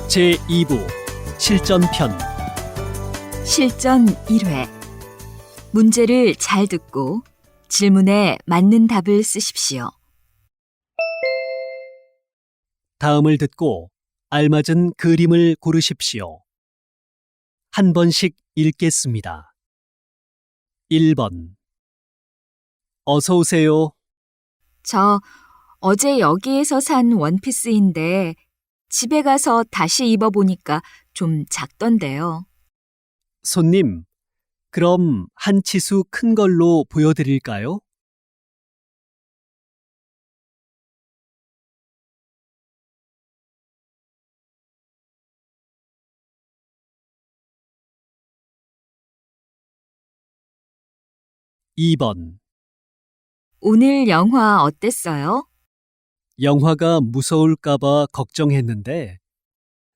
제2부 실전편. 실전 1회. 문제를 잘 듣고 질문에 맞는 답을 쓰십시오. 다음을 듣고 알맞은 그림을 고르십시오. 한 번씩 읽겠습니다. 1번. 어서 오세요. 저 어제 여기에서 산 원피스인데 집에 가서 다시 입어보니까 좀 작던데요. 손님, 그럼 한 치수 큰 걸로 보여드릴까요? 2번. 오늘 영화 어땠어요? 영화가 무서울까봐 걱정했는데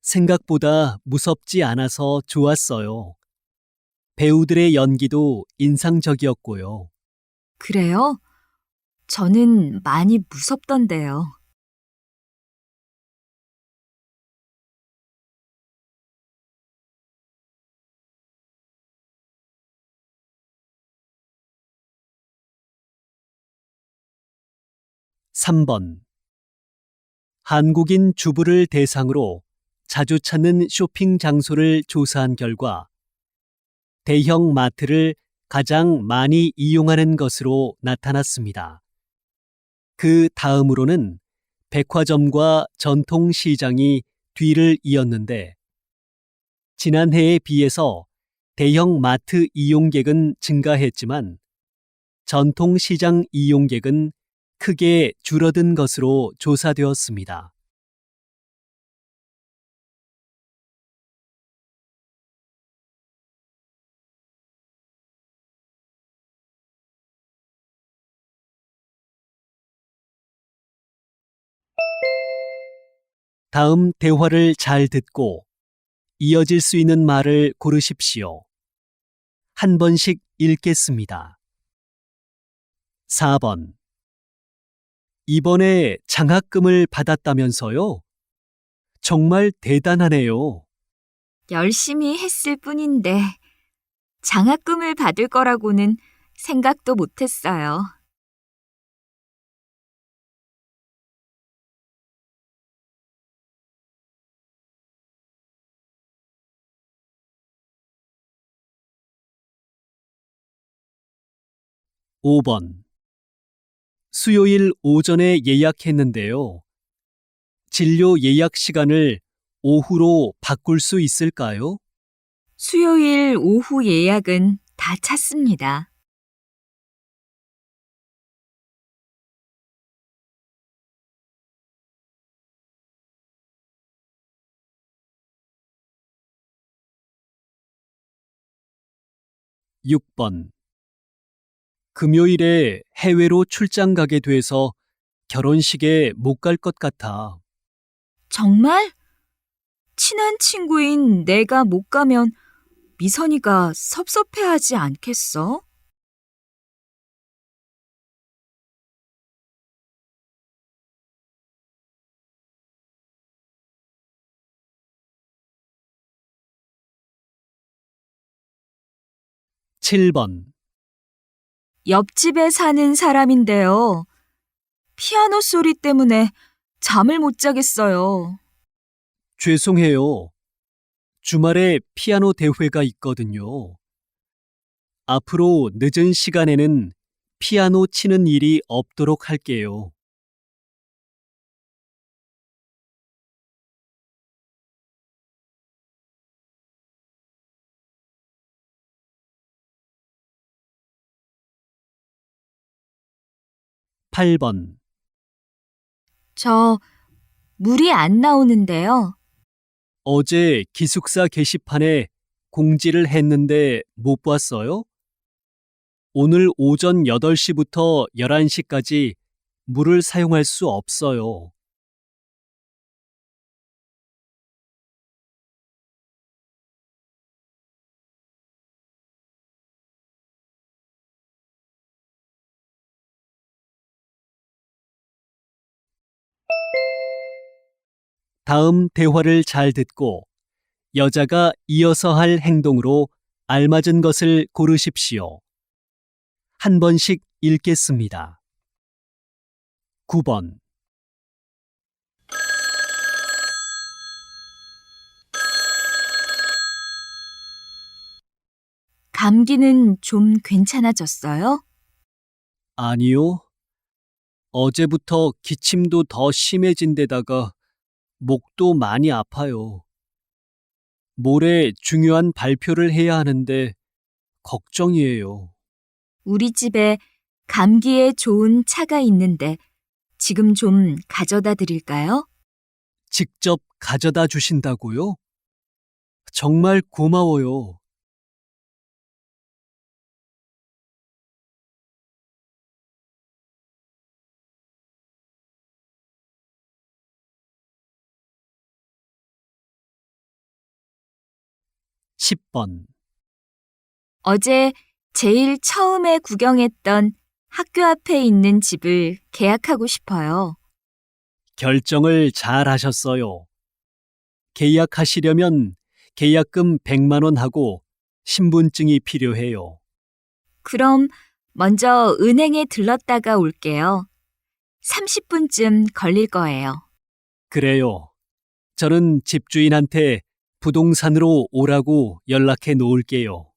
생각보다 무섭지 않아서 좋았어요. 배우들의 연기도 인상적이었고요. 그래요? 저는 많이 무섭던데요. 3번. 한국인 주부를 대상으로 자주 찾는 쇼핑 장소를 조사한 결과 대형 마트를 가장 많이 이용하는 것으로 나타났습니다. 그 다음으로는 백화점과 전통시장이 뒤를 이었는데 지난해에 비해서 대형 마트 이용객은 증가했지만 전통시장 이용객은 크게 줄어든 것으로 조사되었습니다. 다음 대화를 잘 듣고 이어질 수 있는 말을 고르십시오. 한 번씩 읽겠습니다. 4번. 이번에 장학금을 받았다면서요? 정말 대단하네요. 열심히 했을 뿐인데 장학금을 받을 거라고는 생각도 못했어요. 5번. 수요일 오전에 예약했는데요. 진료 예약 시간을 오후로 바꿀 수 있을까요? 수요일 오후 예약은 다 찼습니다. 6번. 금요일에 해외로 출장 가게 돼서 결혼식에 못 갈 것 같아. 정말? 친한 친구인 내가 못 가면 미선이가 섭섭해하지 않겠어? 7번. 옆집에 사는 사람인데요. 피아노 소리 때문에 잠을 못 자겠어요. 죄송해요. 주말에 피아노 대회가 있거든요. 앞으로 늦은 시간에는 피아노 치는 일이 없도록 할게요. 8번. 저 물이 안 나오는데요. 어제 기숙사 게시판에 공지를 했는데 못 봤어요? 오늘 오전 8시부터 11시까지 물을 사용할 수 없어요. 다음 대화를 잘 듣고 여자가 이어서 할 행동으로 알맞은 것을 고르십시오. 한 번씩 읽겠습니다. 9번. 감기는 좀 괜찮아졌어요? 아니요. 어제부터 기침도 더 심해진 데다가 목도 많이 아파요. 모레 중요한 발표를 해야 하는데 걱정이에요. 우리 집에 감기에 좋은 차가 있는데 지금 좀 가져다 드릴까요? 직접 가져다 주신다고요? 정말 고마워요. (10번) 어제 제일 처음에 구경했던 학교 앞에 있는 집을 계약하고 싶어요. 결정을 잘 하셨어요. 계약하시려면 계약금 100만 원 하고 신분증이 필요해요. 그럼 먼저 은행에 들렀다가 올게요. 30분쯤 걸릴 거예요. 그래요. 저는 집주인한테 부동산으로 오라고 연락해 놓을게요.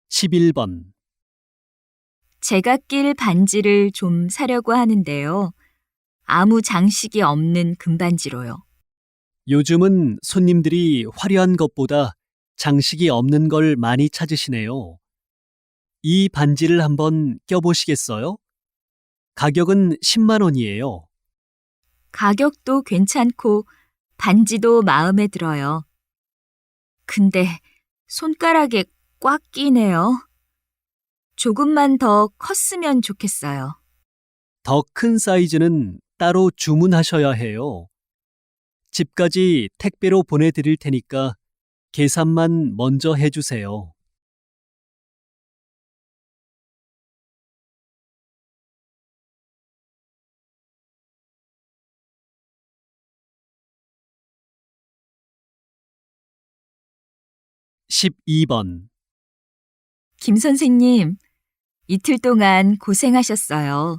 (11번) 제가 낄 반지를 좀 사려고 하는데요. 아무 장식이 없는 금반지로요. 요즘은 손님들이 화려한 것보다 장식이 없는 걸 많이 찾으시네요. 이 반지를 한번 껴보시겠어요? 가격은 10만 원이에요. 가격도 괜찮고 반지도 마음에 들어요. 근데 손가락에 꽉 끼네요. 조금만 더 컸으면 좋겠어요. 더 큰 사이즈는 따로 주문하셔야 해요. 집까지 택배로 보내드릴 테니까 계산만 먼저 해주세요. (12번) 김 선생님, 이틀 동안 고생하셨어요.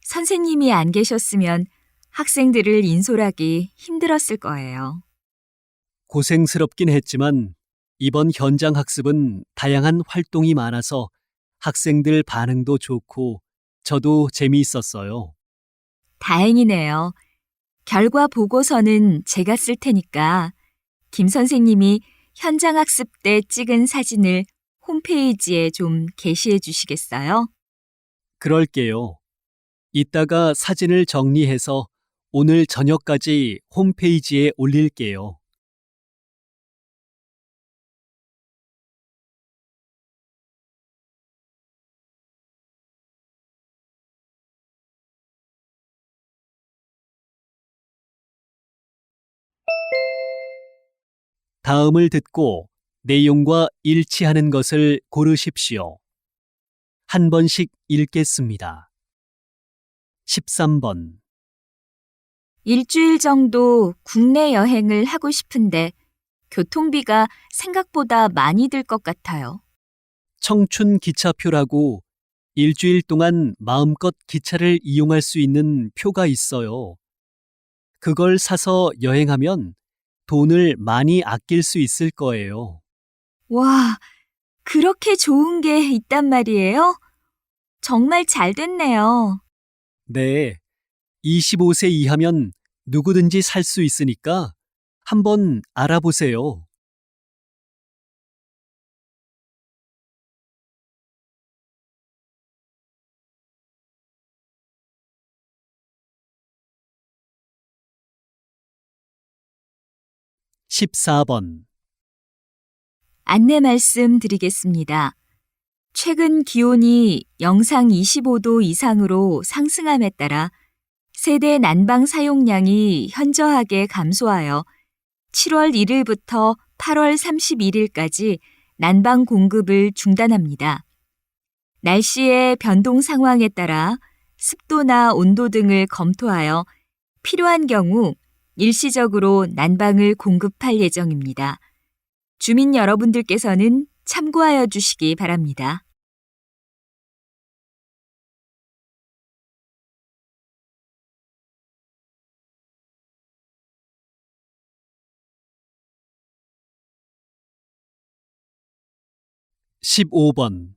선생님이 안 계셨으면 학생들을 인솔하기 힘들었을 거예요. 고생스럽긴 했지만 이번 현장 학습은 다양한 활동이 많아서 학생들 반응도 좋고 저도 재미있었어요. 다행이네요. 결과 보고서는 제가 쓸 테니까 김 선생님이 현장 학습 때 찍은 사진을 홈페이지에 좀 게시해 주시겠어요? 그럴게요. 이따가 사진을 정리해서 오늘 저녁까지 홈페이지에 올릴게요. 다음을 듣고 내용과 일치하는 것을 고르십시오. 한 번씩 읽겠습니다. 13번. 일주일 정도 국내 여행을 하고 싶은데 교통비가 생각보다 많이 들 것 같아요. 청춘 기차표라고 일주일 동안 마음껏 기차를 이용할 수 있는 표가 있어요. 그걸 사서 여행하면 돈을 많이 아낄 수 있을 거예요. 와, 그렇게 좋은 게 있단 말이에요? 정말 잘 됐네요. 네, 25세 이하면 누구든지 살 수 있으니까 한번 알아보세요. (14번) 안내 말씀 드리겠습니다. 최근 기온이 영상 25도 이상으로 상승함에 따라 세대 난방 사용량이 현저하게 감소하여 7월 1일부터 8월 31일까지 난방 공급을 중단합니다. 날씨의 변동 상황에 따라 습도나 온도 등을 검토하여 필요한 경우 일시적으로 난방을 공급할 예정입니다. 주민 여러분들께서는 참고하여 주시기 바랍니다. (15번)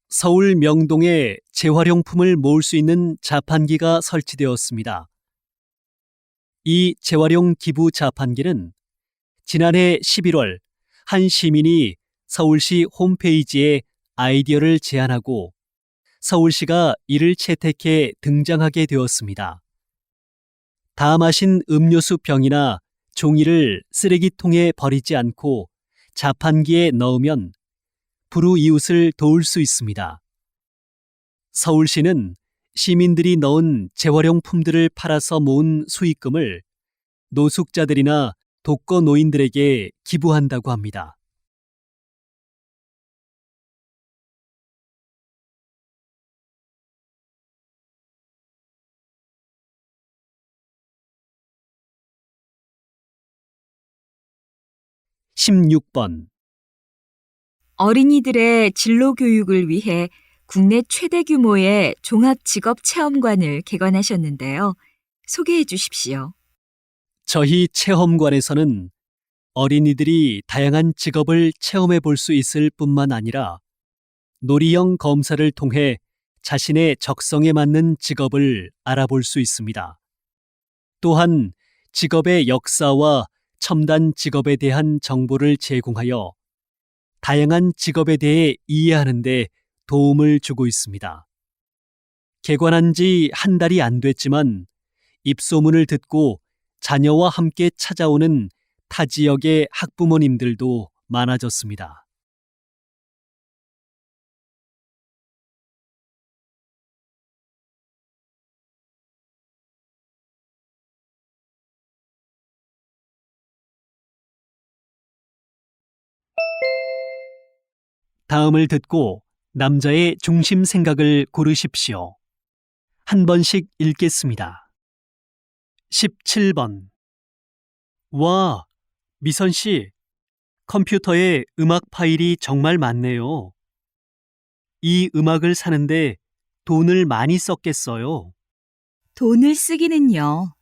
서울 명동에 재활용품을 모을 수 있는 자판기가 설치되었습니다. 이 재활용 기부 자판기는 지난해 11월 한 시민이 서울시 홈페이지에 아이디어를 제안하고 서울시가 이를 채택해 등장하게 되었습니다. 다 마신 음료수 병이나 종이를 쓰레기통에 버리지 않고 자판기에 넣으면 불우이웃을 도울 수 있습니다. 서울시는 시민들이 넣은 재활용품들을 팔아서 모은 수익금을 노숙자들이나 독거노인들에게 기부한다고 합니다. (16번) 어린이들의 진로 교육을 위해 국내 최대 규모의 종합직업체험관을 개관하셨는데요. 소개해 주십시오. 저희 체험관에서는 어린이들이 다양한 직업을 체험해 볼 수 있을 뿐만 아니라 놀이형 검사를 통해 자신의 적성에 맞는 직업을 알아볼 수 있습니다. 또한 직업의 역사와 첨단 직업에 대한 정보를 제공하여 다양한 직업에 대해 이해하는 데 도움을 주고 있습니다. 개관한 지 한 달이 안 됐지만 입소문을 듣고 자녀와 함께 찾아오는 타 지역의 학부모님들도 많아졌습니다. 다음을 듣고 남자의 중심 생각을 고르십시오. 한 번씩 읽겠습니다. 17번. 와, 미선 씨, 컴퓨터에 음악 파일이 정말 많네요. 이 음악을 사는데 돈을 많이 썼겠어요. 돈을 쓰기는요.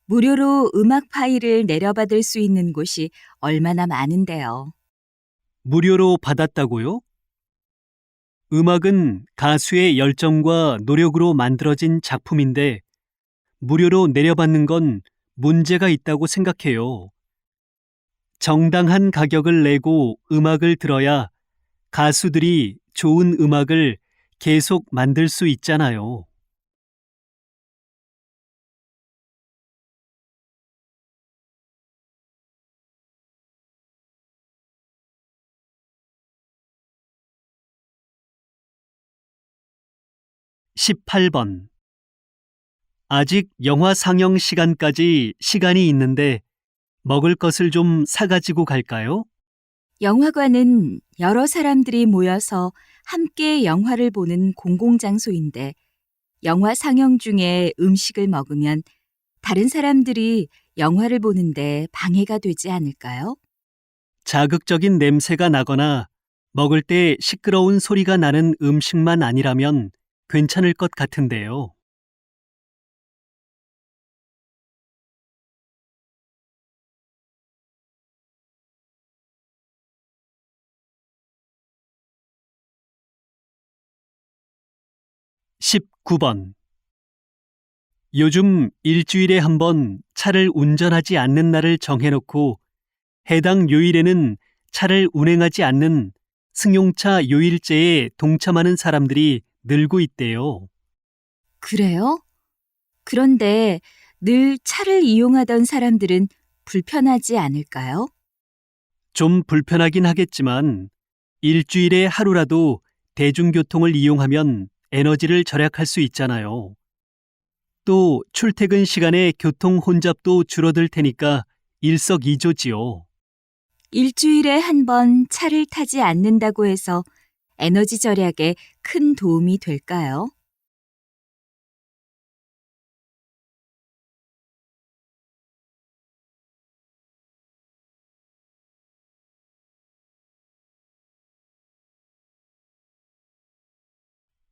무료로 음악 파일을 내려받을 수 있는 곳이 얼마나 많은데요. 무료로 받았다고요? 음악은 가수의 열정과 노력으로 만들어진 작품인데 무료로 내려받는 건 문제가 있다고 생각해요. 정당한 가격을 내고 음악을 들어야 가수들이 좋은 음악을 계속 만들 수 있잖아요. (18번) 아직 영화 상영 시간까지 시간이 있는데 먹을 것을 좀 사가지고 갈까요? 영화관은 여러 사람들이 모여서 함께 영화를 보는 공공장소인데 영화 상영 중에 음식을 먹으면 다른 사람들이 영화를 보는데 방해가 되지 않을까요? 자극적인 냄새가 나거나 먹을 때 시끄러운 소리가 나는 음식만 아니라면 괜찮을 것 같은데요. (19번) 요즘 일주일에 한 번 차를 운전하지 않는 날을 정해놓고 해당 요일에는 차를 운행하지 않는 승용차 요일제에 동참하는 사람들이 늘고 있대요. 그래요? 그런데 늘 차를 이용하던 사람들은 불편하지 않을까요? 좀 불편하긴 하겠지만 일주일에 하루라도 대중교통을 이용하면 에너지를 절약할 수 있잖아요. 또 출퇴근 시간에 교통 혼잡도 줄어들 테니까 일석이조지요. 일주일에 한 번 차를 타지 않는다고 해서 에너지 절약에 큰 도움이 될까요?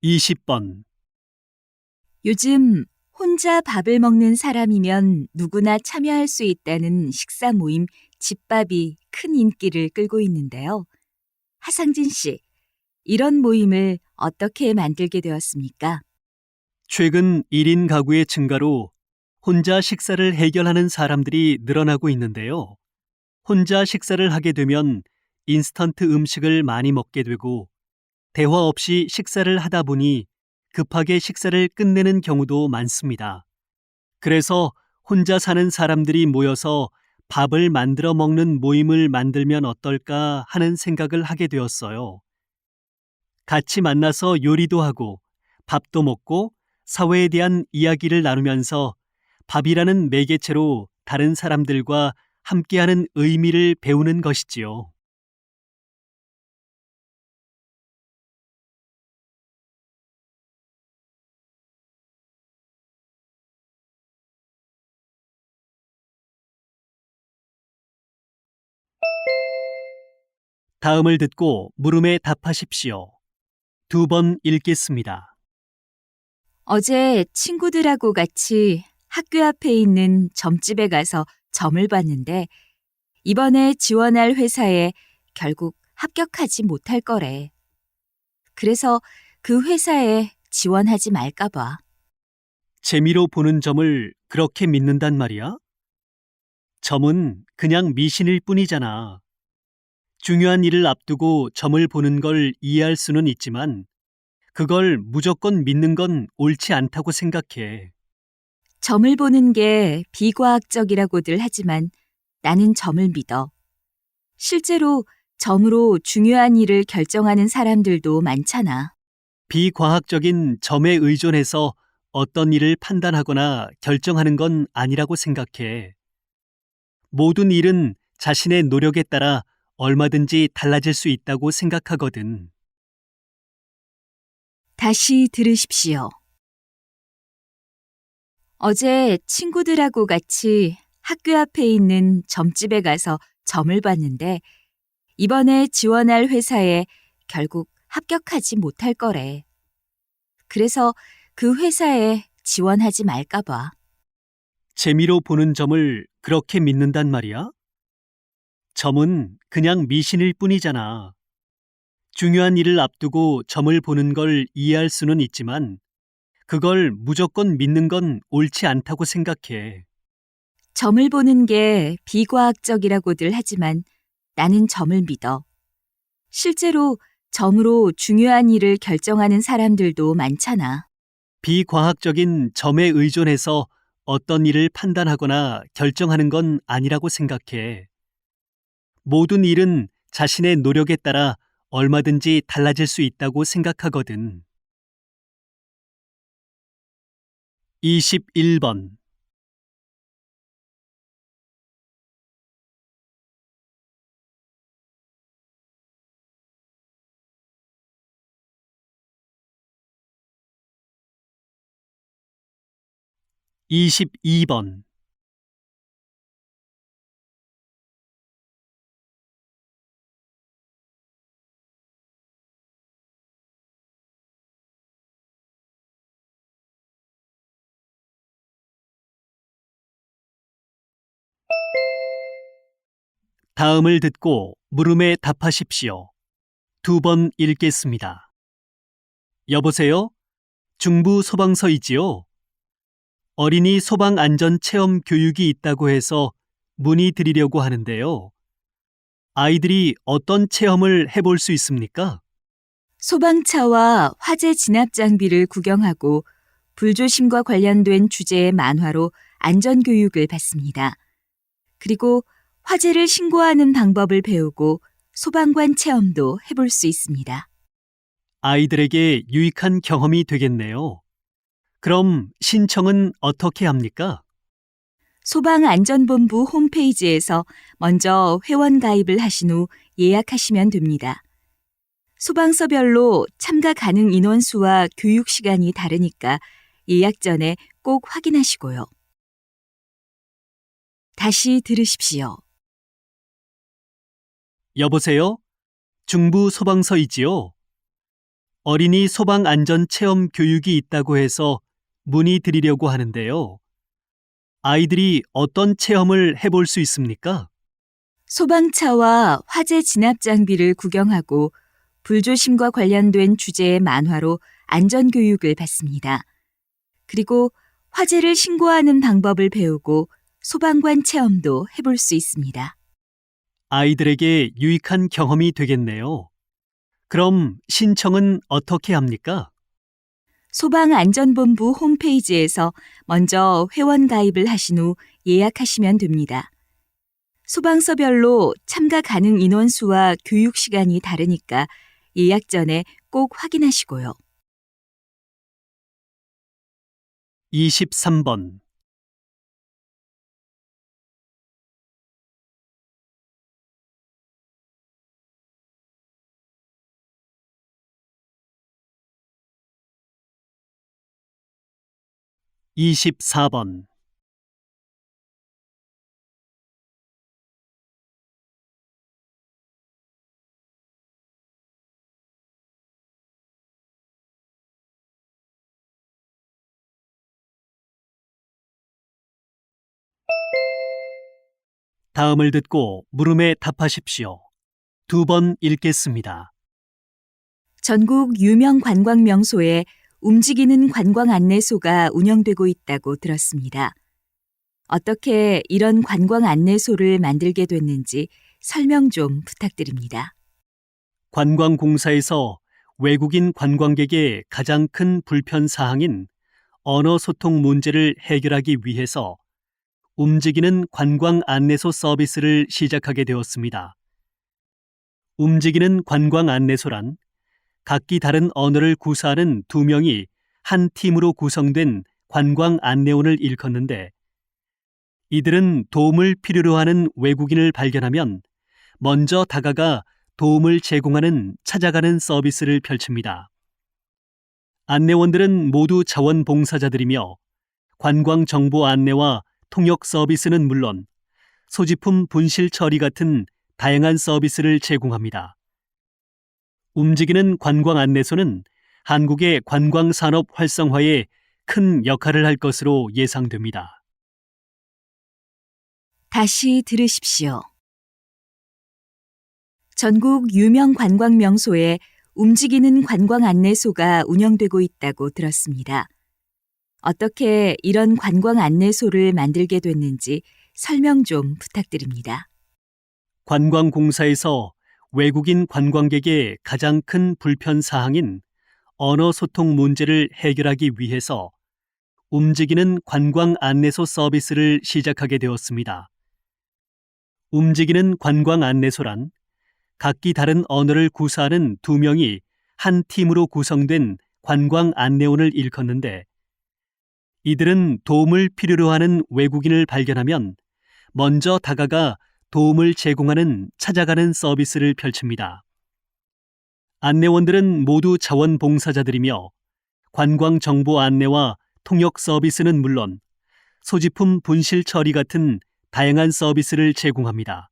이십 번 요즘 혼자 밥을 먹는 사람이면 누구나 참여할 수 있다는 식사 모임 집밥이 큰 인기를 끌고 있는데요. 하상진 씨, 이런 모임을 어떻게 만들게 되었습니까? 최근 1인 가구의 증가로 혼자 식사를 해결하는 사람들이 늘어나고 있는데요. 혼자 식사를 하게 되면 인스턴트 음식을 많이 먹게 되고 대화 없이 식사를 하다 보니 급하게 식사를 끝내는 경우도 많습니다. 그래서 혼자 사는 사람들이 모여서 밥을 만들어 먹는 모임을 만들면 어떨까 하는 생각을 하게 되었어요. 같이 만나서 요리도 하고 밥도 먹고 사회에 대한 이야기를 나누면서 밥이라는 매개체로 다른 사람들과 함께하는 의미를 배우는 것이지요. 다음을 듣고 물음에 답하십시오. 2번 읽겠습니다. 어제 친구들하고 같이 학교 앞에 있는 점집에 가서 점을 봤는데 이번에 지원할 회사에 결국 합격하지 못할 거래. 그래서 그 회사에 지원하지 말까 봐. 재미로 보는 점을 그렇게 믿는단 말이야? 점은 그냥 미신일 뿐이잖아. 중요한 일을 앞두고 점을 보는 걸 이해할 수는 있지만 그걸 무조건 믿는 건 옳지 않다고 생각해. 점을 보는 게 비과학적이라고들 하지만 나는 점을 믿어. 실제로 점으로 중요한 일을 결정하는 사람들도 많잖아. 비과학적인 점에 의존해서 어떤 일을 판단하거나 결정하는 건 아니라고 생각해. 모든 일은 자신의 노력에 따라 얼마든지 달라질 수 있다고 생각하거든. 다시 들으십시오. 어제 친구들하고 같이 학교 앞에 있는 점집에 가서 점을 봤는데 이번에 지원할 회사에 결국 합격하지 못할 거래. 그래서 그 회사에 지원하지 말까 봐. 재미로 보는 점을 그렇게 믿는단 말이야? 점은 그냥 미신일 뿐이잖아. 중요한 일을 앞두고 점을 보는 걸 이해할 수는 있지만 그걸 무조건 믿는 건 옳지 않다고 생각해. 점을 보는 게 비과학적이라고들 하지만 나는 점을 믿어. 실제로 점으로 중요한 일을 결정하는 사람들도 많잖아. 비과학적인 점에 의존해서 어떤 일을 판단하거나 결정하는 건 아니라고 생각해. 모든 일은 자신의 노력에 따라 얼마든지 달라질 수 있다고 생각하거든. 21번 이십이 번 다음을 듣고 물음에 답하십시오. 2번 읽겠습니다. 여보세요? 중부 소방서이지요? 어린이 소방 안전 체험 교육이 있다고 해서 문의드리려고 하는데요. 아이들이 어떤 체험을 해볼 수 있습니까? 소방차와 화재 진압 장비를 구경하고 불조심과 관련된 주제의 만화로 안전교육을 받습니다. 그리고 화재를 신고하는 방법을 배우고 소방관 체험도 해볼 수 있습니다. 아이들에게 유익한 경험이 되겠네요. 그럼 신청은 어떻게 합니까? 소방안전본부 홈페이지에서 먼저 회원 가입을 하신 후 예약하시면 됩니다. 소방서별로 참가 가능 인원수와 교육 시간이 다르니까 예약 전에 꼭 확인하시고요. 다시 들으십시오. 여보세요? 중부 소방서이지요? 어린이 소방 안전 체험 교육이 있다고 해서 문의드리려고 하는데요. 아이들이 어떤 체험을 해볼 수 있습니까? 소방차와 화재 진압 장비를 구경하고 불조심과 관련된 주제의 만화로 안전교육을 받습니다. 그리고 화재를 신고하는 방법을 배우고 소방관 체험도 해볼 수 있습니다. 아이들에게 유익한 경험이 되겠네요. 그럼 신청은 어떻게 합니까? 소방안전본부 홈페이지에서 먼저 회원 가입을 하신 후 예약하시면 됩니다. 소방서별로 참가 가능 인원수와 교육 시간이 다르니까 예약 전에 꼭 확인하시고요. 23번. (24번) 다음을 듣고 물음에 답하십시오. 2번 읽겠습니다. 전국 유명 관광 명소에 움직이는 관광 안내소가 운영되고 있다고 들었습니다. 어떻게 이런 관광 안내소를 만들게 됐는지 설명 좀 부탁드립니다. 관광공사에서 외국인 관광객의 가장 큰 불편 사항인 언어 소통 문제를 해결하기 위해서 움직이는 관광 안내소 서비스를 시작하게 되었습니다. 움직이는 관광 안내소란 각기 다른 언어를 구사하는 2명이 한 팀으로 구성된 관광 안내원을 일컫는데, 이들은 도움을 필요로 하는 외국인을 발견하면 먼저 다가가 도움을 제공하는 찾아가는 서비스를 펼칩니다. 안내원들은 모두 자원봉사자들이며 관광 정보 안내와 통역 서비스는 물론 소지품 분실 처리 같은 다양한 서비스를 제공합니다. 움직이는 관광 안내소는 한국의 관광 산업 활성화에 큰 역할을 할 것으로 예상됩니다. 다시 들으십시오. 전국 유명 관광 명소에 움직이는 관광 안내소가 운영되고 있다고 들었습니다. 어떻게 이런 관광 안내소를 만들게 됐는지 설명 좀 부탁드립니다. 관광공사에서 외국인 관광객의 가장 큰 불편 사항인 언어 소통 문제를 해결하기 위해서 움직이는 관광 안내소 서비스를 시작하게 되었습니다. 움직이는 관광 안내소란 각기 다른 언어를 구사하는 2명이 한 팀으로 구성된 관광 안내원을 일컫는데, 이들은 도움을 필요로 하는 외국인을 발견하면 먼저 다가가 도움을 제공하는 찾아가는 서비스를 펼칩니다. 안내원들은 모두 자원봉사자들이며 관광 정보 안내와 통역 서비스는 물론 소지품 분실 처리 같은 다양한 서비스를 제공합니다.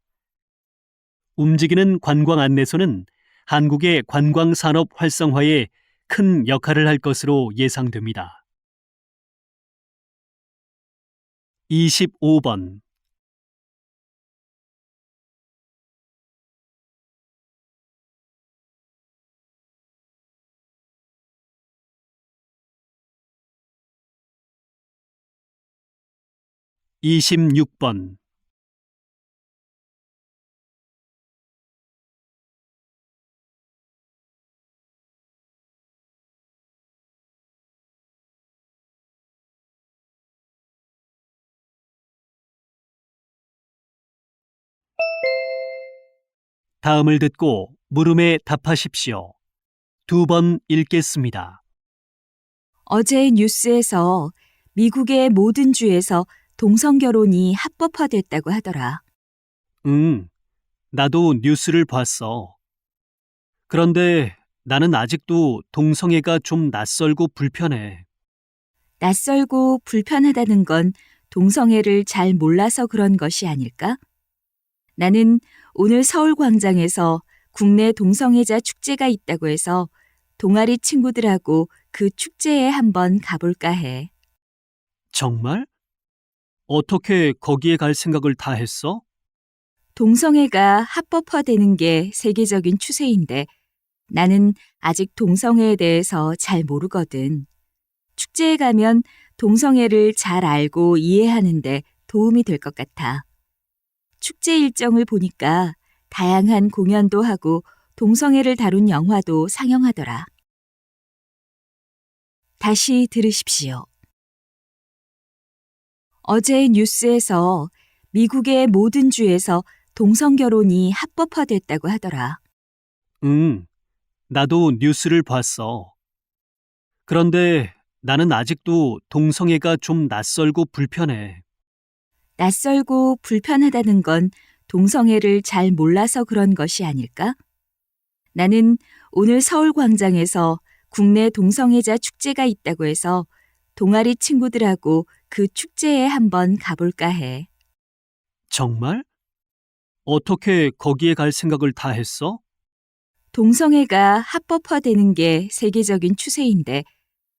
움직이는 관광 안내소는 한국의 관광 산업 활성화에 큰 역할을 할 것으로 예상됩니다. 25번. (26번) 다음을 듣고 물음에 답하십시오. 2번 읽겠습니다. 어제 뉴스에서 미국의 모든 주에서 동성 결혼이 합법화됐다고 하더라. 응, 나도 뉴스를 봤어. 그런데 나는 아직도 동성애가 좀 낯설고 불편해. 낯설고 불편하다는 건 동성애를 잘 몰라서 그런 것이 아닐까? 나는 오늘 서울 광장에서 국내 동성애자 축제가 있다고 해서 동아리 친구들하고 그 축제에 한번 가볼까 해. 정말? 어떻게 거기에 갈 생각을 다 했어? 동성애가 합법화되는 게 세계적인 추세인데 나는 아직 동성애에 대해서 잘 모르거든. 축제에 가면 동성애를 잘 알고 이해하는데 도움이 될 것 같아. 축제 일정을 보니까 다양한 공연도 하고 동성애를 다룬 영화도 상영하더라. 다시 들으십시오. 어제 뉴스에서 미국의 모든 주에서 동성 결혼이 합법화됐다고 하더라. 응, 나도 뉴스를 봤어. 그런데 나는 아직도 동성애가 좀 낯설고 불편해. 낯설고 불편하다는 건 동성애를 잘 몰라서 그런 것이 아닐까? 나는 오늘 서울 광장에서 국내 동성애자 축제가 있다고 해서 동아리 친구들하고 그 축제에 한번 가볼까 해. 정말? 어떻게 거기에 갈 생각을 다 했어? 동성애가 합법화되는 게 세계적인 추세인데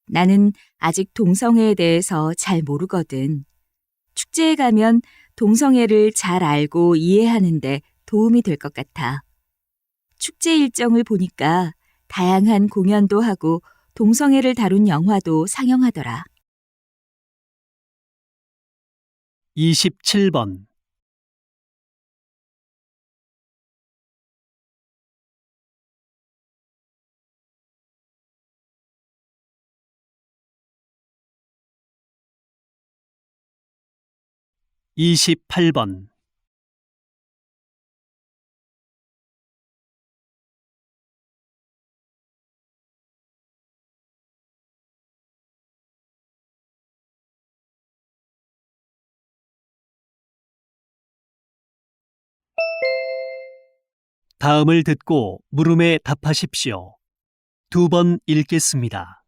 나는 아직 동성애에 대해서 잘 모르거든. 축제에 가면 동성애를 잘 알고 이해하는데 도움이 될 것 같아. 축제 일정을 보니까 다양한 공연도 하고 동성애를 다룬 영화도 상영하더라. 27번. 28번. 다음을 듣고 물음에 답하십시오. 2번 읽겠습니다.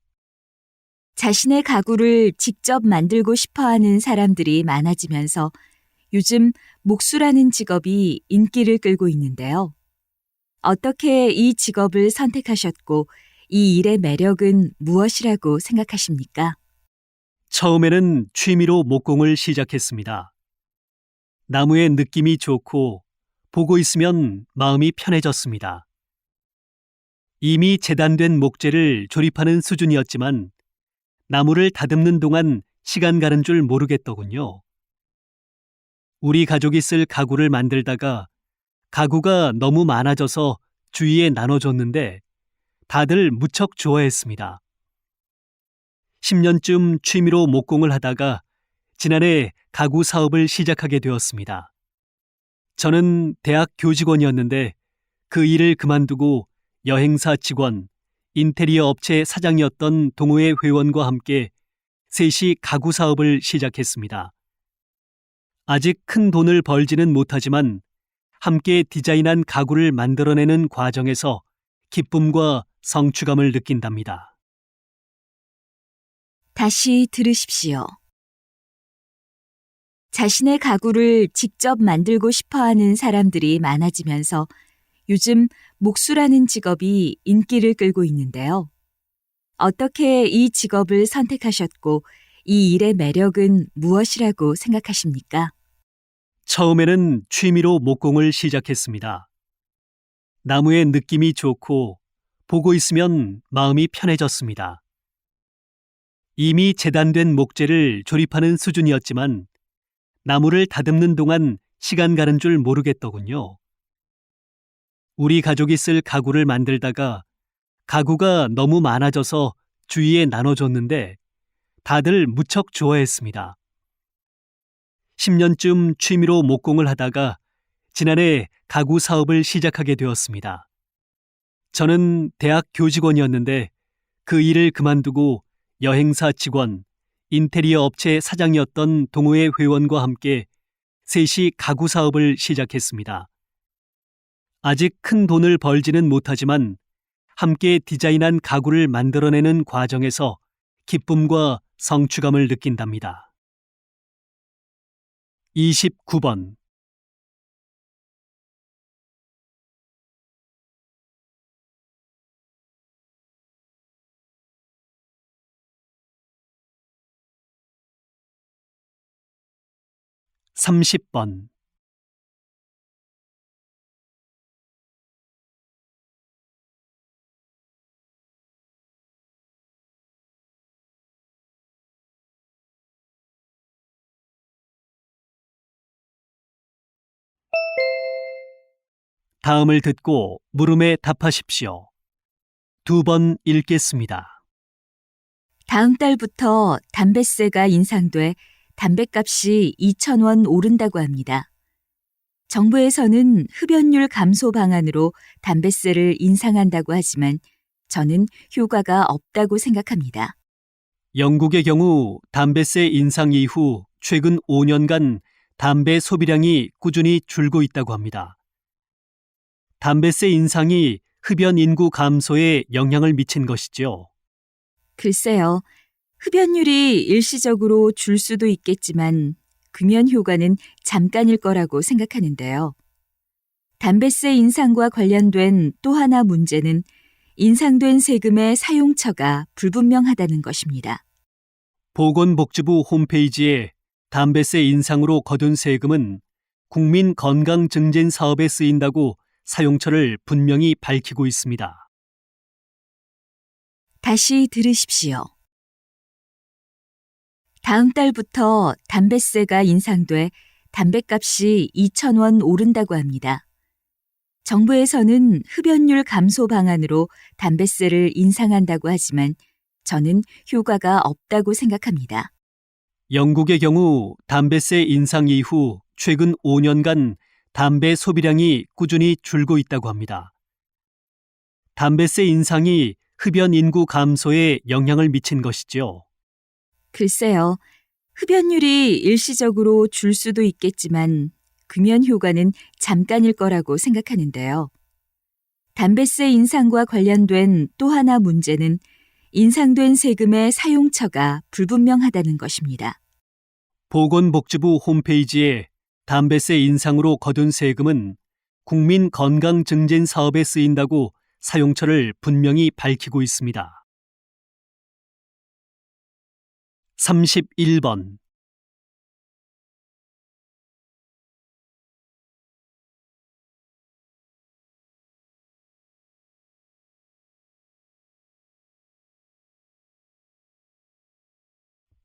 자신의 가구를 직접 만들고 싶어 하는 사람들이 많아지면서 요즘 목수라는 직업이 인기를 끌고 있는데요. 어떻게 이 직업을 선택하셨고 이 일의 매력은 무엇이라고 생각하십니까? 처음에는 취미로 목공을 시작했습니다. 나무의 느낌이 좋고 보고 있으면 마음이 편해졌습니다. 이미 재단된 목재를 조립하는 수준이었지만 나무를 다듬는 동안 시간 가는 줄 모르겠더군요. 우리 가족이 쓸 가구를 만들다가 가구가 너무 많아져서 주위에 나눠줬는데 다들 무척 좋아했습니다. 10년쯤 취미로 목공을 하다가 지난해 가구 사업을 시작하게 되었습니다. 저는 대학 교직원이었는데 그 일을 그만두고 여행사 직원, 인테리어 업체 사장이었던 동호회 회원과 함께 셋이 가구 사업을 시작했습니다. 아직 큰 돈을 벌지는 못하지만 함께 디자인한 가구를 만들어내는 과정에서 기쁨과 성취감을 느낀답니다. 다시 들으십시오. 자신의 가구를 직접 만들고 싶어 하는 사람들이 많아지면서 요즘 목수라는 직업이 인기를 끌고 있는데요. 어떻게 이 직업을 선택하셨고 이 일의 매력은 무엇이라고 생각하십니까? 처음에는 취미로 목공을 시작했습니다. 나무의 느낌이 좋고 보고 있으면 마음이 편해졌습니다. 이미 재단된 목재를 조립하는 수준이었지만 나무를 다듬는 동안 시간 가는 줄 모르겠더군요. 우리 가족이 쓸 가구를 만들다가 가구가 너무 많아져서 주위에 나눠줬는데 다들 무척 좋아했습니다. 10년쯤 취미로 목공을 하다가 지난해 가구 사업을 시작하게 되었습니다. 저는 대학 교직원이었는데 그 일을 그만두고 여행사 직원, 인테리어 업체 사장이었던 동호회 회원과 함께 셋이 가구 사업을 시작했습니다. 아직 큰 돈을 벌지는 못하지만 함께 디자인한 가구를 만들어내는 과정에서 기쁨과 성취감을 느낀답니다. 29번. 삼십 번. 다음을 듣고 물음에 답하십시오. 2번 읽겠습니다. 다음 달부터 담뱃세가 인상돼 담뱃값이 2,000원 오른다고 합니다. 정부에서는 흡연율 감소 방안으로 담뱃세를 인상한다고 하지만 저는 효과가 없다고 생각합니다. 영국의 경우 담뱃세 인상 이후 최근 5년간 담배 소비량이 꾸준히 줄고 있다고 합니다. 담뱃세 인상이 흡연 인구 감소에 영향을 미친 것이죠. 글쎄요, 흡연율이 일시적으로 줄 수도 있겠지만 금연 효과는 잠깐일 거라고 생각하는데요. 담뱃세 인상과 관련된 또 하나 문제는 인상된 세금의 사용처가 불분명하다는 것입니다. 보건복지부 홈페이지에 담뱃세 인상으로 거둔 세금은 국민 건강 증진 사업에 쓰인다고 사용처를 분명히 밝히고 있습니다. 다시 들으십시오. 다음 달부터 담뱃세가 인상돼 담뱃값이 2,000원 오른다고 합니다. 정부에서는 흡연율 감소 방안으로 담뱃세를 인상한다고 하지만 저는 효과가 없다고 생각합니다. 영국의 경우 담뱃세 인상 이후 최근 5년간 담배 소비량이 꾸준히 줄고 있다고 합니다. 담뱃세 인상이 흡연 인구 감소에 영향을 미친 것이죠. 글쎄요, 흡연율이 일시적으로 줄 수도 있겠지만 금연 효과는 잠깐일 거라고 생각하는데요. 담뱃세 인상과 관련된 또 하나 문제는 인상된 세금의 사용처가 불분명하다는 것입니다. 보건복지부 홈페이지에 담뱃세 인상으로 거둔 세금은 국민 건강 증진 사업에 쓰인다고 사용처를 분명히 밝히고 있습니다. 31번.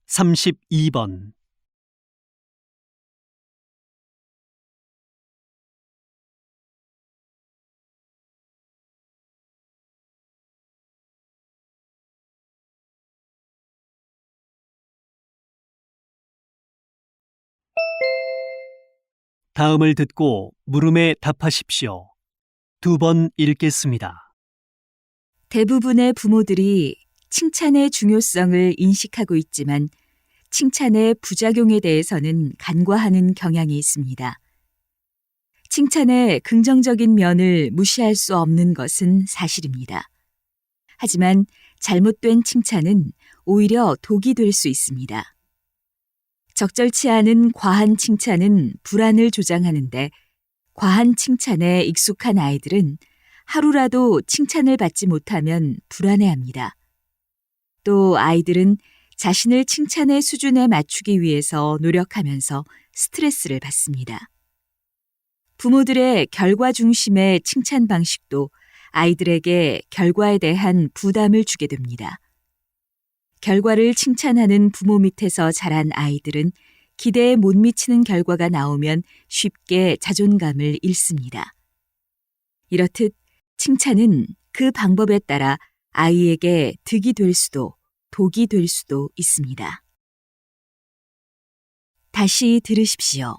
(32번) 다음을 듣고 물음에 답하십시오. 2번 읽겠습니다. 대부분의 부모들이 칭찬의 중요성을 인식하고 있지만 칭찬의 부작용에 대해서는 간과하는 경향이 있습니다. 칭찬의 긍정적인 면을 무시할 수 없는 것은 사실입니다. 하지만 잘못된 칭찬은 오히려 독이 될 수 있습니다. 적절치 않은 과한 칭찬은 불안을 조장하는데 과한 칭찬에 익숙한 아이들은 하루라도 칭찬을 받지 못하면 불안해합니다. 또 아이들은 자신을 칭찬의 수준에 맞추기 위해서 노력하면서 스트레스를 받습니다. 부모들의 결과 중심의 칭찬 방식도 아이들에게 결과에 대한 부담을 주게 됩니다. 결과를 칭찬하는 부모 밑에서 자란 아이들은 기대에 못 미치는 결과가 나오면 쉽게 자존감을 잃습니다. 이렇듯 칭찬은 그 방법에 따라 아이에게 득이 될 수도 독이 될 수도 있습니다. 다시 들으십시오.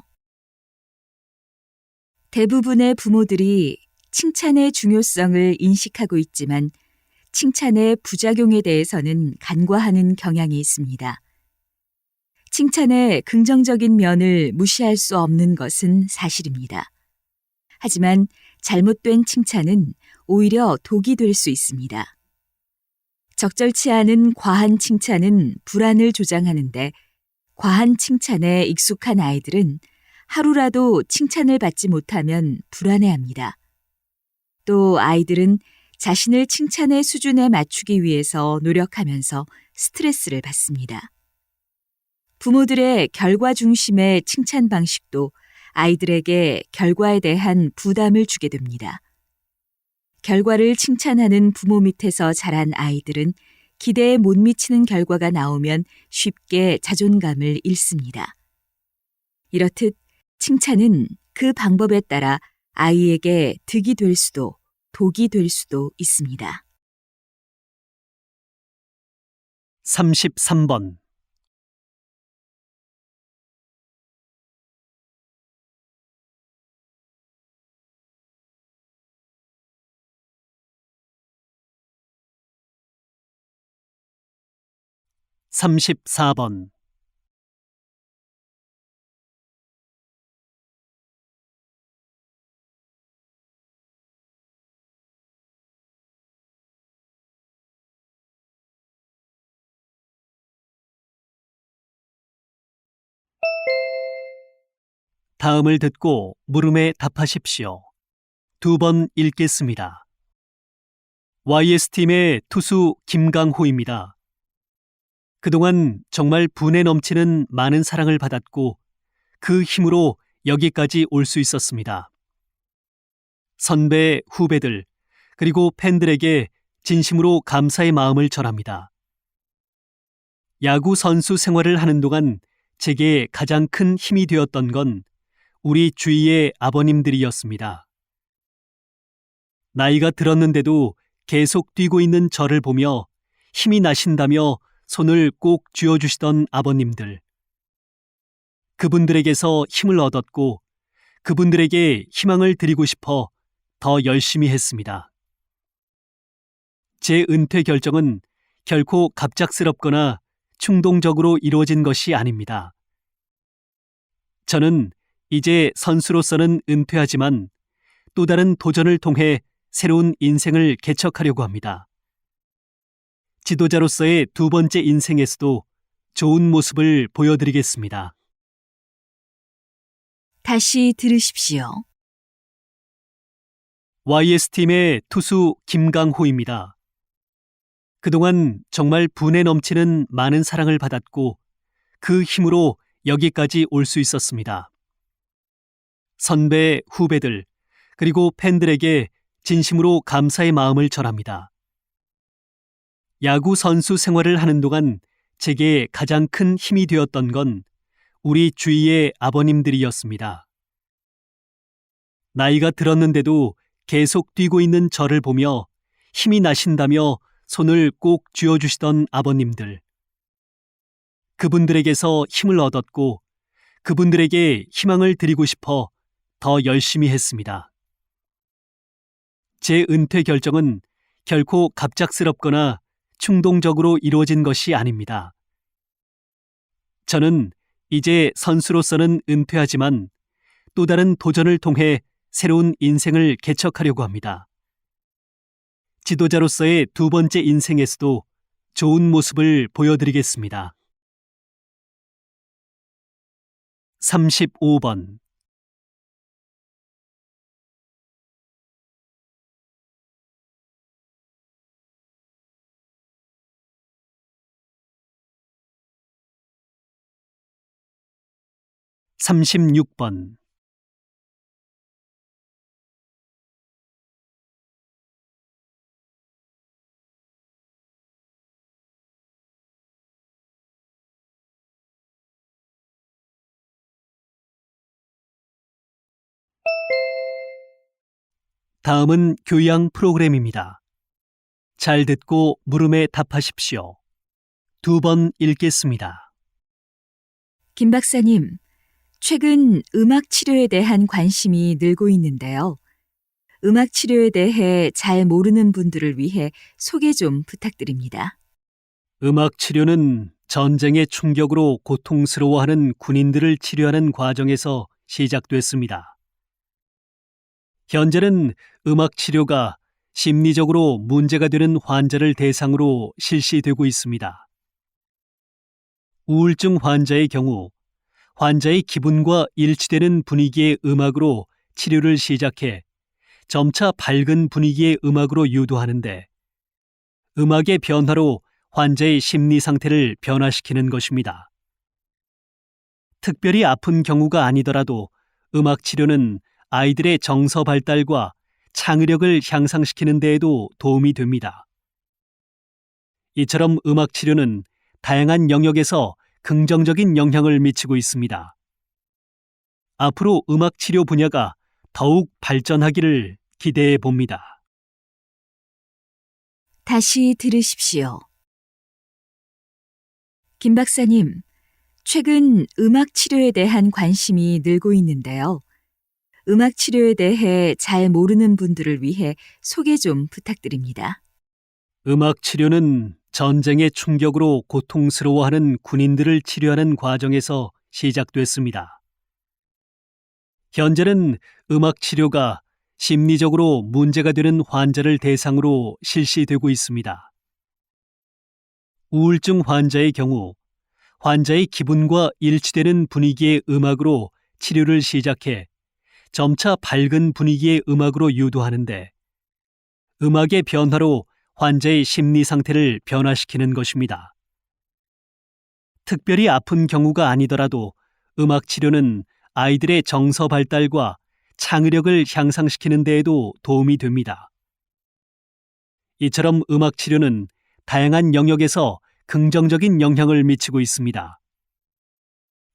대부분의 부모들이 칭찬의 중요성을 인식하고 있지만 칭찬의 부작용에 대해서는 간과하는 경향이 있습니다. 칭찬의 긍정적인 면을 무시할 수 없는 것은 사실입니다. 하지만 잘못된 칭찬은 오히려 독이 될 수 있습니다. 적절치 않은 과한 칭찬은 불안을 조장하는데 과한 칭찬에 익숙한 아이들은 하루라도 칭찬을 받지 못하면 불안해합니다. 또 아이들은 자신을 칭찬의 수준에 맞추기 위해서 노력하면서 스트레스를 받습니다. 부모들의 결과 중심의 칭찬 방식도 아이들에게 결과에 대한 부담을 주게 됩니다. 결과를 칭찬하는 부모 밑에서 자란 아이들은 기대에 못 미치는 결과가 나오면 쉽게 자존감을 잃습니다. 이렇듯 칭찬은 그 방법에 따라 아이에게 득이 될 수도 독이 될 수도 있습니다. 33번. (34번) 다음을 듣고 물음에 답하십시오. 2번 읽겠습니다. YS팀의 투수 김강호입니다. 그동안 정말 분에 넘치는 많은 사랑을 받았고 그 힘으로 여기까지 올 수 있었습니다. 선배, 후배들, 그리고 팬들에게 진심으로 감사의 마음을 전합니다. 야구 선수 생활을 하는 동안 제게 가장 큰 힘이 되었던 건 우리 주위의 아버님들이었습니다. 나이가 들었는데도 계속 뛰고 있는 저를 보며 힘이 나신다며 손을 꼭 쥐어주시던 아버님들. 그분들에게서 힘을 얻었고 그분들에게 희망을 드리고 싶어 더 열심히 했습니다. 제 은퇴 결정은 결코 갑작스럽거나 충동적으로 이루어진 것이 아닙니다. 저는 이제 선수로서는 은퇴하지만 또 다른 도전을 통해 새로운 인생을 개척하려고 합니다. 지도자로서의 두 번째 인생에서도 좋은 모습을 보여드리겠습니다. 다시 들으십시오. YS팀의 투수 김강호입니다. 그동안 정말 분에 넘치는 많은 사랑을 받았고 그 힘으로 여기까지 올 수 있었습니다. 선배, 후배들, 그리고 팬들에게 진심으로 감사의 마음을 전합니다. 야구 선수 생활을 하는 동안 제게 가장 큰 힘이 되었던 건 우리 주위의 아버님들이었습니다. 나이가 들었는데도 계속 뛰고 있는 저를 보며 힘이 나신다며 손을 꼭 쥐어주시던 아버님들. 그분들에게서 힘을 얻었고 그분들에게 희망을 드리고 싶어 더 열심히 했습니다. 제 은퇴 결정은 결코 갑작스럽거나 충동적으로 이루어진 것이 아닙니다. 저는 이제 선수로서는 은퇴하지만 또 다른 도전을 통해 새로운 인생을 개척하려고 합니다. 지도자로서의 두 번째 인생에서도 좋은 모습을 보여드리겠습니다. 35번. (36번) 다음은 교양 프로그램입니다. 잘 듣고 물음에 답하십시오. 2번 읽겠습니다. 김 박사님, 최근 음악 치료에 대한 관심이 늘고 있는데요. 음악 치료에 대해 잘 모르는 분들을 위해 소개 좀 부탁드립니다. 음악 치료는 전쟁의 충격으로 고통스러워하는 군인들을 치료하는 과정에서 시작됐습니다. 현재는 음악 치료가 심리적으로 문제가 되는 환자를 대상으로 실시되고 있습니다. 우울증 환자의 경우 환자의 기분과 일치되는 분위기의 음악으로 치료를 시작해 점차 밝은 분위기의 음악으로 유도하는데 음악의 변화로 환자의 심리 상태를 변화시키는 것입니다. 특별히 아픈 경우가 아니더라도 음악 치료는 아이들의 정서 발달과 창의력을 향상시키는 데에도 도움이 됩니다. 이처럼 음악 치료는 다양한 영역에서 긍정적인 영향을 미치고 있습니다. 앞으로 음악 치료 분야가 더욱 발전하기를 기대해 봅니다. 다시 들으십시오. 김 박사님, 최근 음악 치료에 대한 관심이 늘고 있는데요. 음악 치료에 대해 잘 모르는 분들을 위해 소개 좀 부탁드립니다. 음악 치료는 전쟁의 충격으로 고통스러워하는 군인들을 치료하는 과정에서 시작됐습니다. 현재는 음악 치료가 심리적으로 문제가 되는 환자를 대상으로 실시되고 있습니다. 우울증 환자의 경우 환자의 기분과 일치되는 분위기의 음악으로 치료를 시작해 점차 밝은 분위기의 음악으로 유도하는데 음악의 변화로 환자의 심리 상태를 변화시키는 것입니다. 특별히 아픈 경우가 아니더라도 음악 치료는 아이들의 정서 발달과 창의력을 향상시키는 데에도 도움이 됩니다. 이처럼 음악 치료는 다양한 영역에서 긍정적인 영향을 미치고 있습니다.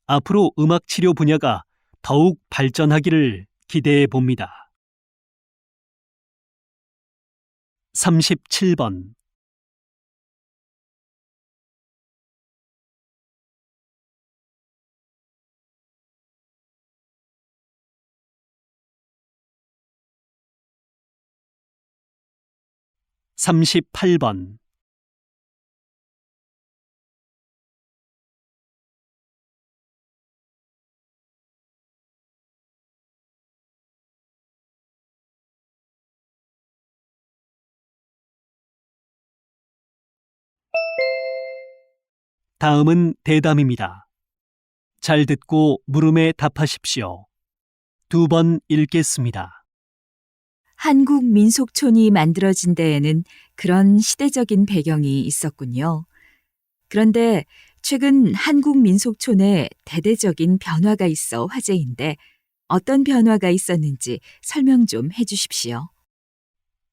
앞으로 음악 치료 분야가 더욱 발전하기를 기대해 봅니다. 37번 38번 다음은 대담입니다. 잘 듣고 물음에 답하십시오. 2번 읽겠습니다. 한국 민속촌이 만들어진 데에는 그런 시대적인 배경이 있었군요. 그런데 최근 한국 민속촌에 대대적인 변화가 있어 화제인데 어떤 변화가 있었는지 설명 좀 해주십시오.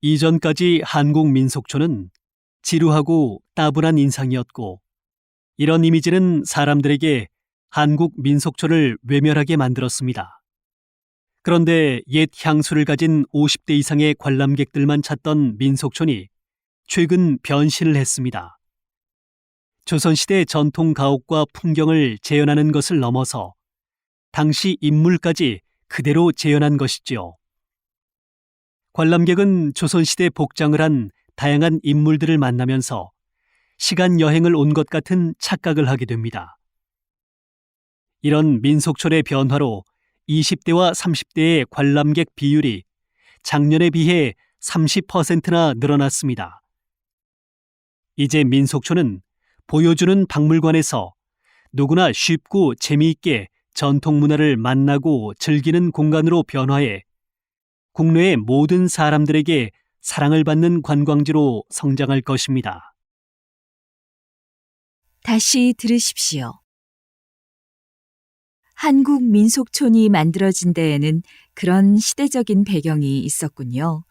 이전까지 한국 민속촌은 지루하고 따분한 인상이었고 이런 이미지는 사람들에게 한국 민속촌을 외면하게 만들었습니다. 그런데 옛 향수를 가진 50대 이상의 관람객들만 찾던 민속촌이 최근 변신을 했습니다. 조선시대 전통 가옥과 풍경을 재현하는 것을 넘어서 당시 인물까지 그대로 재현한 것이지요. 관람객은 조선시대 복장을 한 다양한 인물들을 만나면서 시간 여행을 온 것 같은 착각을 하게 됩니다. 이런 민속촌의 변화로 20대와 30대의 관람객 비율이 작년에 비해 30%나 늘어났습니다. 이제 민속촌은 보여주는 박물관에서 누구나 쉽고 재미있게 전통 문화를 만나고 즐기는 공간으로 변화해 국내의 모든 사람들에게 사랑을 받는 관광지로 성장할 것입니다. 다시 들으십시오. 한국 민속촌이 만들어진 데에는 그런 시대적인 배경이 있었군요.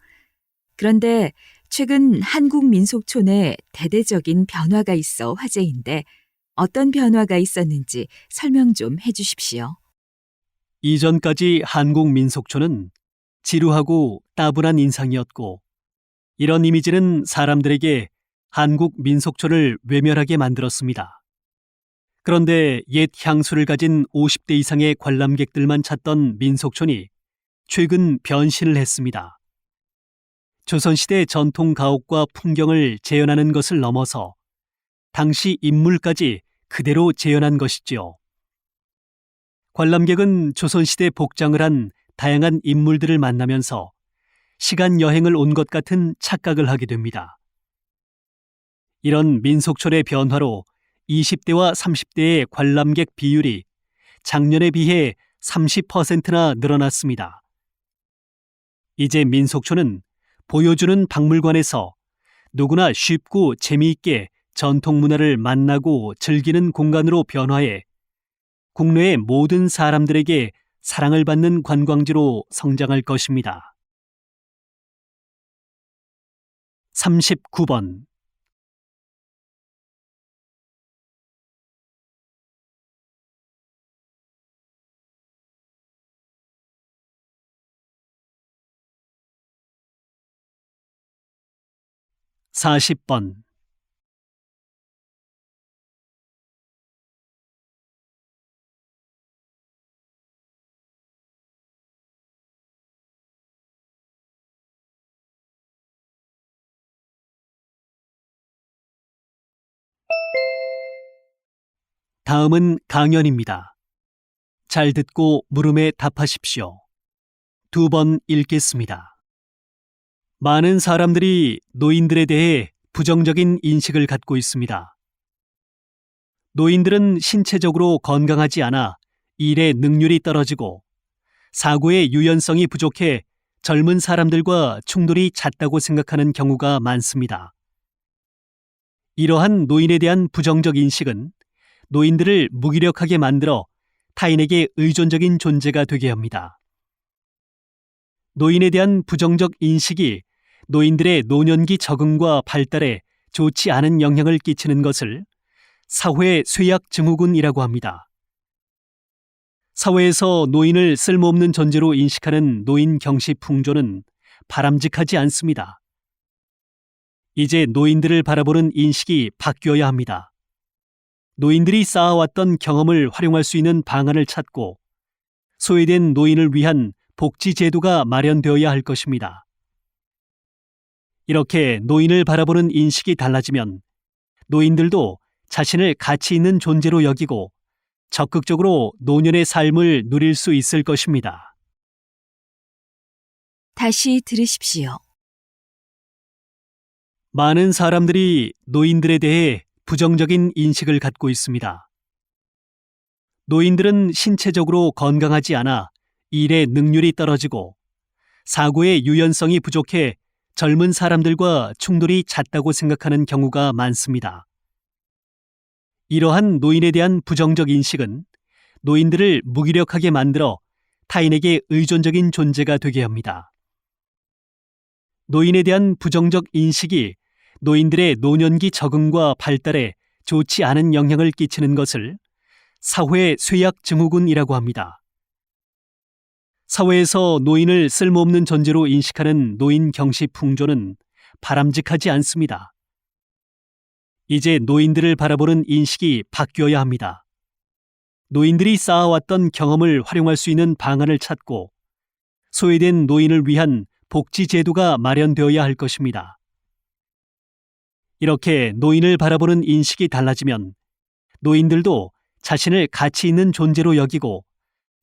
그런데 최근 한국 민속촌에 대대적인 변화가 있어 화제인데 어떤 변화가 있었는지 설명 좀 해주십시오. 이전까지 한국 민속촌은 지루하고 따분한 인상이었고 이런 이미지는 사람들에게 한국 민속촌을 외면하게 만들었습니다. 그런데 옛 향수를 가진 50대 이상의 관람객들만 찾던 민속촌이 최근 변신을 했습니다. 조선시대 전통 가옥과 풍경을 재현하는 것을 넘어서 당시 인물까지 그대로 재현한 것이지요. 관람객은 조선시대 복장을 한 다양한 인물들을 만나면서 시간 여행을 온 것 같은 착각을 하게 됩니다. 이런 민속촌의 변화로 20대와 30대의 관람객 비율이 작년에 비해 30%나 늘어났습니다. 이제 민속촌은 보여주는 박물관에서 누구나 쉽고 재미있게 전통 문화를 만나고 즐기는 공간으로 변화해 국내의 모든 사람들에게 사랑을 받는 관광지로 성장할 것입니다. 39번. 사십 번. 다음은 강연입니다. 잘 듣고 물음에 답하십시오. 2번 읽겠습니다. 많은 사람들이 노인들에 대해 부정적인 인식을 갖고 있습니다. 노인들은 신체적으로 건강하지 않아 일의 능률이 떨어지고 사고의 유연성이 부족해 젊은 사람들과 충돌이 잦다고 생각하는 경우가 많습니다. 이러한 노인에 대한 부정적 인식은 노인들을 무기력하게 만들어 타인에게 의존적인 존재가 되게 합니다. 노인에 대한 부정적 인식이 노인들의 노년기 적응과 발달에 좋지 않은 영향을 끼치는 것을 사회 쇠약 증후군이라고 합니다. 사회에서 노인을 쓸모없는 존재로 인식하는 노인 경시 풍조는 바람직하지 않습니다. 이제 노인들을 바라보는 인식이 바뀌어야 합니다. 노인들이 쌓아왔던 경험을 활용할 수 있는 방안을 찾고 소외된 노인을 위한 복지 제도가 마련되어야 할 것입니다. 이렇게 노인을 바라보는 인식이 달라지면 노인들도 자신을 가치 있는 존재로 여기고 적극적으로 노년의 삶을 누릴 수 있을 것입니다. 다시 들으십시오. 많은 사람들이 노인들에 대해 부정적인 인식을 갖고 있습니다. 노인들은 신체적으로 건강하지 않아 일의 능률이 떨어지고 사고의 유연성이 부족해 젊은 사람들과 충돌이 잦다고 생각하는 경우가 많습니다. 이러한 노인에 대한 부정적 인식은 노인들을 무기력하게 만들어 타인에게 의존적인 존재가 되게 합니다. 노인에 대한 부정적 인식이 노인들의 노년기 적응과 발달에 좋지 않은 영향을 끼치는 것을 사회 쇠약 증후군이라고 합니다. 사회에서 노인을 쓸모없는 존재로 인식하는 노인 경시 풍조는 바람직하지 않습니다. 이제 노인들을 바라보는 인식이 바뀌어야 합니다. 노인들이 쌓아왔던 경험을 활용할 수 있는 방안을 찾고 소외된 노인을 위한 복지 제도가 마련되어야 할 것입니다. 이렇게 노인을 바라보는 인식이 달라지면 노인들도 자신을 가치 있는 존재로 여기고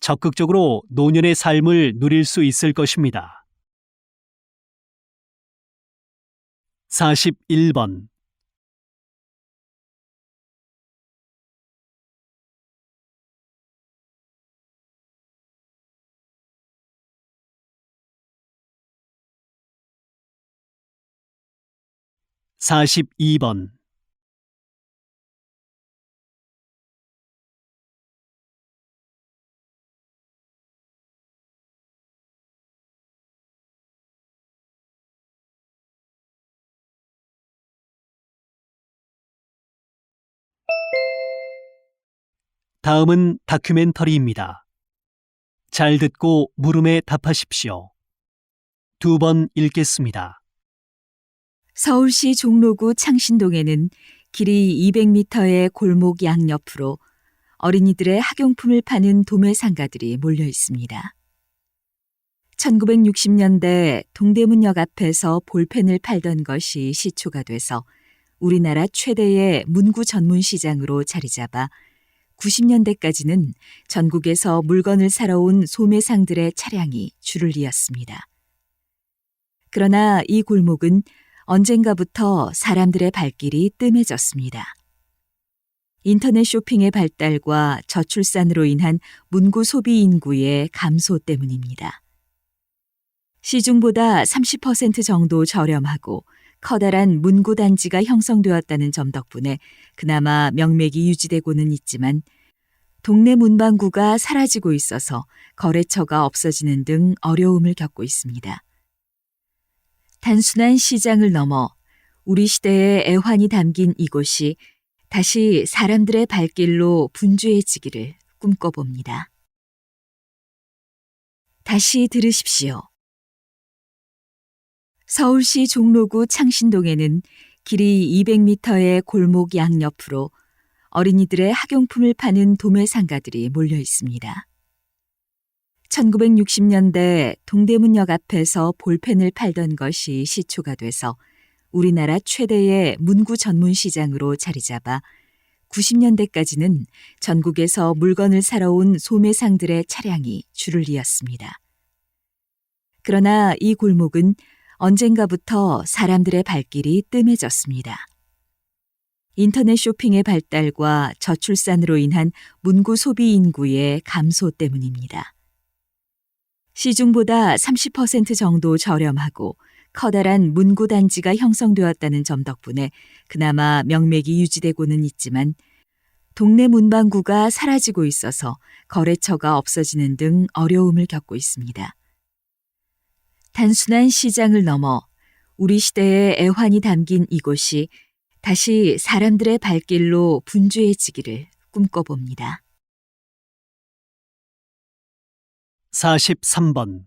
적극적으로 노년의 삶을 누릴 수 있을 것입니다. 41번. 사십이 번. 다음은 다큐멘터리입니다. 잘 듣고 물음에 답하십시오. 2번 읽겠습니다. 서울시 종로구 창신동에는 길이 200m의 골목 양옆으로 어린이들의 학용품을 파는 도매상가들이 몰려 있습니다. 1960년대 동대문역 앞에서 볼펜을 팔던 것이 시초가 돼서 우리나라 최대의 문구 전문 시장으로 자리 잡아 90년대까지는 전국에서 물건을 사러 온 소매상들의 차량이 줄을 이었습니다. 그러나 이 골목은 언젠가부터 사람들의 발길이 뜸해졌습니다. 인터넷 쇼핑의 발달과 저출산으로 인한 문구 소비 인구의 감소 때문입니다. 시중보다 30% 정도 저렴하고 커다란 문구 단지가 형성되었다는 점 덕분에 그나마 명맥이 유지되고는 있지만 동네 문방구가 사라지고 있어서 거래처가 없어지는 등 어려움을 겪고 있습니다. 단순한 시장을 넘어 우리 시대의 애환이 담긴 이곳이 다시 사람들의 발길로 분주해지기를 꿈꿔봅니다. 다시 들으십시오. 서울시 종로구 창신동에는 길이 200m의 골목 양옆으로 어린이들의 학용품을 파는 도매상가들이 몰려 있습니다. 1960년대 동대문역 앞에서 볼펜을 팔던 것이 시초가 돼서 우리나라 최대의 문구 전문 시장으로 자리 잡아 90년대까지는 전국에서 물건을 사러 온 소매상들의 차량이 줄을 이었습니다. 그러나 이 골목은 언젠가부터 사람들의 발길이 뜸해졌습니다. 인터넷 쇼핑의 발달과 저출산으로 인한 문구 소비 인구의 감소 때문입니다. 시중보다 30% 정도 저렴하고 커다란 문구 단지가 형성되었다는 점 덕분에 그나마 명맥이 유지되고는 있지만 동네 문방구가 사라지고 있어서 거래처가 없어지는 등 어려움을 겪고 있습니다. 단순한 시장을 넘어 우리 시대의 애환이 담긴 이곳이 다시 사람들의 발길로 분주해지기를 꿈꿔봅니다. 43번.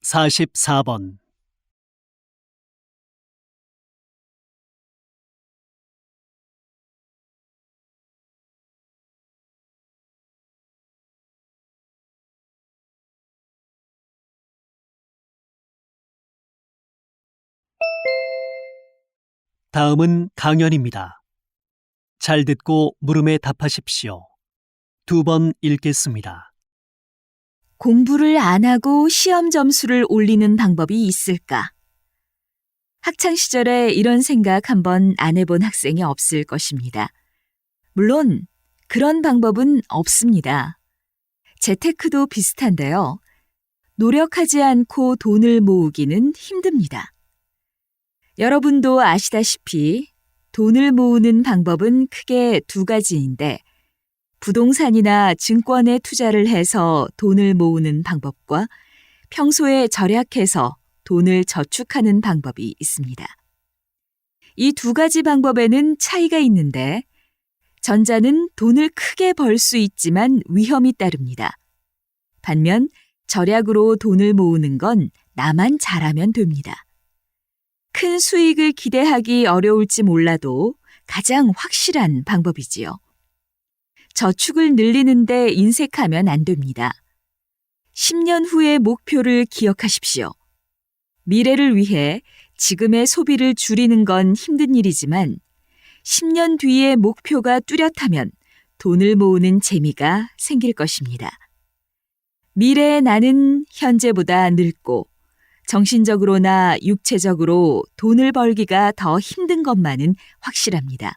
(44번) 다음은 강연입니다. 잘 듣고 물음에 답하십시오. 2번 읽겠습니다. 공부를 안 하고 시험 점수를 올리는 방법이 있을까? 학창 시절에 이런 생각 한번 안 해본 학생이 없을 것입니다. 물론 그런 방법은 없습니다. 재테크도 비슷한데요. 노력하지 않고 돈을 모으기는 힘듭니다. 여러분도 아시다시피 돈을 모으는 방법은 크게 두 가지인데 부동산이나 증권에 투자를 해서 돈을 모으는 방법과 평소에 절약해서 돈을 저축하는 방법이 있습니다. 이 두 가지 방법에는 차이가 있는데 전자는 돈을 크게 벌 수 있지만 위험이 따릅니다. 반면 절약으로 돈을 모으는 건 나만 잘하면 됩니다. 큰 수익을 기대하기 어려울지 몰라도 가장 확실한 방법이지요. 저축을 늘리는데 인색하면 안 됩니다. 10년 후의 목표를 기억하십시오. 미래를 위해 지금의 소비를 줄이는 건 힘든 일이지만 10년 뒤의 목표가 뚜렷하면 돈을 모으는 재미가 생길 것입니다. 미래의 나는 현재보다 늙고 정신적으로나 육체적으로 돈을 벌기가 더 힘든 것만은 확실합니다.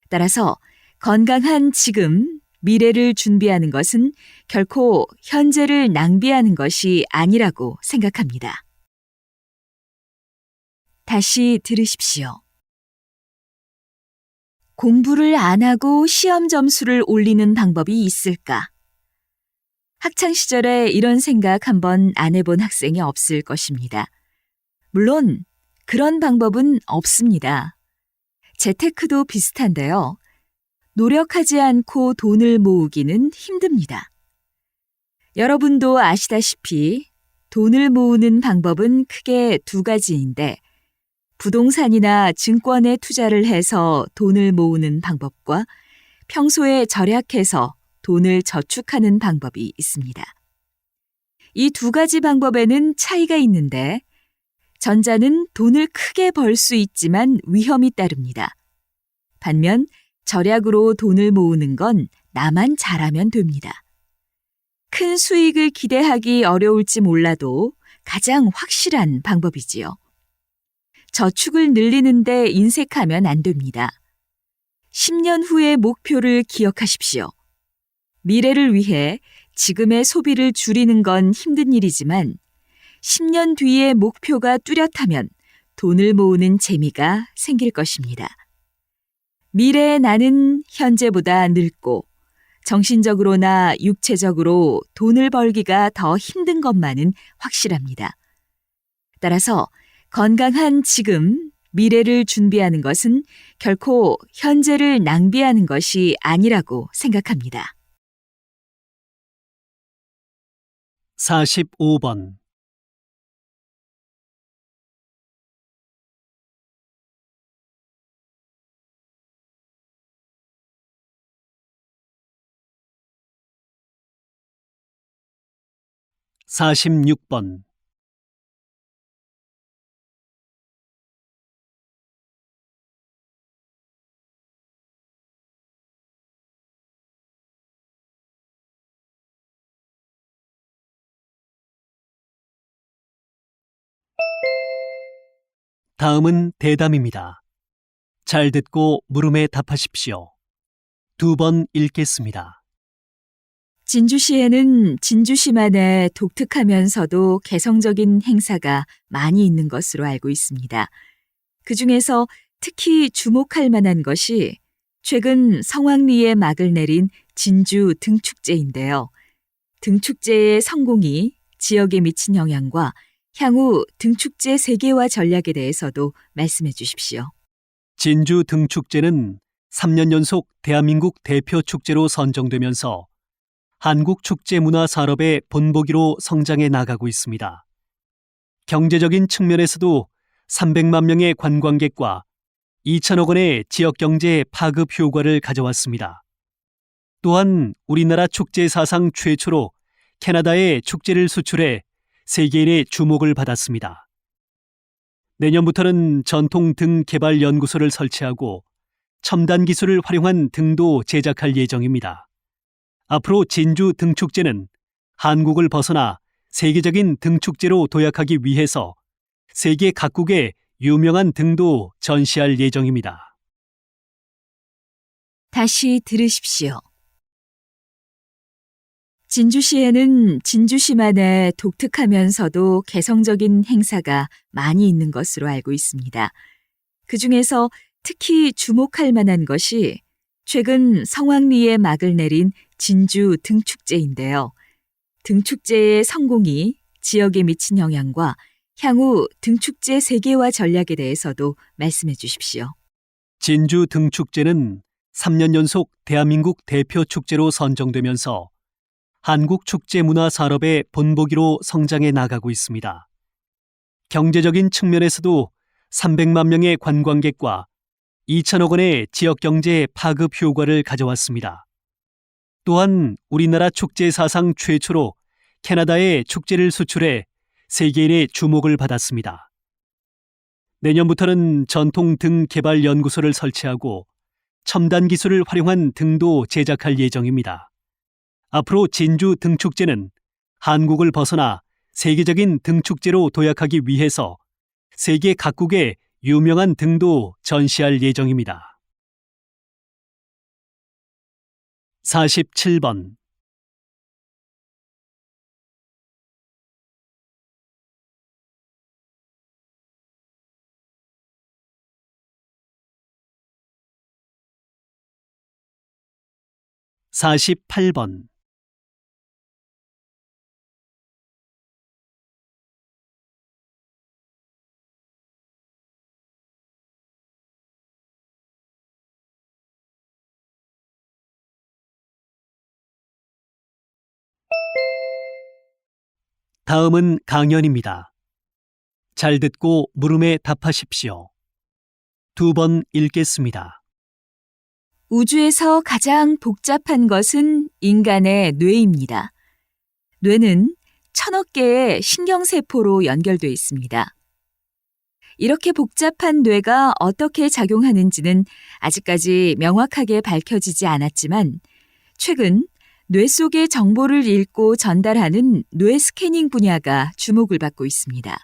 따라서 건강한 지금, 미래를 준비하는 것은 결코 현재를 낭비하는 것이 아니라고 생각합니다. 다시 들으십시오. 공부를 안 하고 시험 점수를 올리는 방법이 있을까? 학창 시절에 이런 생각 한번 안 해본 학생이 없을 것입니다. 물론 그런 방법은 없습니다. 재테크도 비슷한데요. 노력하지 않고 돈을 모으기는 힘듭니다. 여러분도 아시다시피 돈을 모으는 방법은 크게 두 가지인데 부동산이나 증권에 투자를 해서 돈을 모으는 방법과 평소에 절약해서 돈을 저축하는 방법이 있습니다. 이 두 가지 방법에는 차이가 있는데 전자는 돈을 크게 벌 수 있지만 위험이 따릅니다. 반면 절약으로 돈을 모으는 건 나만 잘하면 됩니다. 큰 수익을 기대하기 어려울지 몰라도 가장 확실한 방법이지요. 저축을 늘리는데 인색하면 안 됩니다. 10년 후의 목표를 기억하십시오. 미래를 위해 지금의 소비를 줄이는 건 힘든 일이지만 10년 뒤의 목표가 뚜렷하면 돈을 모으는 재미가 생길 것입니다. 미래의 나는 현재보다 늙고 정신적으로나 육체적으로 돈을 벌기가 더 힘든 것만은 확실합니다. 따라서 건강한 지금, 미래를 준비하는 것은 결코 현재를 낭비하는 것이 아니라고 생각합니다. 45번. 사십육 번. 다음은 대담입니다. 잘 듣고 물음에 답하십시오. 2번 읽겠습니다. 진주시에는 진주시만의 독특하면서도 개성적인 행사가 많이 있는 것으로 알고 있습니다. 그 중에서 특히 주목할 만한 것이 최근 성황리에 막을 내린 진주 등축제인데요. 등축제의 성공이 지역에 미친 영향과 향후 등축제 세계화 전략에 대해서도 말씀해 주십시오. 진주 등축제는 3년 연속 대한민국 대표 축제로 선정되면서 한국 축제 문화 산업의 본보기로 성장해 나가고 있습니다. 경제적인 측면에서도 300만 명의 관광객과 2천억 원의 지역 경제 파급 효과를 가져왔습니다. 또한 우리나라 축제 사상 최초로 캐나다에 축제를 수출해 세계인의 주목을 받았습니다. 내년부터는 전통 등 개발 연구소를 설치하고 첨단 기술을 활용한 등도 제작할 예정입니다. 앞으로 진주 등축제는 한국을 벗어나 세계적인 등축제로 도약하기 위해서 세계 각국의 유명한 등도 전시할 예정입니다. 다시 들으십시오. 진주시에는 진주시만의 독특하면서도 개성적인 행사가 많이 있는 것으로 알고 있습니다. 그 중에서 특히 주목할 만한 것이 최근 성황리에 막을 내린 진주 등축제인데요. 등축제의 성공이 지역에 미친 영향과 향후 등축제 세계화 전략에 대해서도 말씀해 주십시오. 진주 등축제는 3년 연속 대한민국 대표 축제로 선정되면서 한국 축제 문화 산업의 본보기로 성장해 나가고 있습니다. 경제적인 측면에서도 300만 명의 관광객과 2천억 원의 지역 경제 파급 효과를 가져왔습니다. 또한 우리나라 축제 사상 최초로 캐나다에 축제를 수출해 세계인의 주목을 받았습니다. 내년부터는 전통 등 개발 연구소를 설치하고 첨단 기술을 활용한 등도 제작할 예정입니다. 앞으로 진주 등축제는 한국을 벗어나 세계적인 등축제로 도약하기 위해서 세계 각국의 유명한 등도 전시할 예정입니다. 47번. 사십팔 번. 다음은 강연입니다. 잘 듣고 물음에 답하십시오. 두 번 읽겠습니다. 우주에서 가장 복잡한 것은 인간의 뇌입니다. 뇌는 1000억 개의 신경세포로 연결되어 있습니다. 이렇게 복잡한 뇌가 어떻게 작용하는지는 아직까지 명확하게 밝혀지지 않았지만 최근 뇌 속의 정보를 읽고 전달하는 뇌 스캐닝 분야가 주목을 받고 있습니다.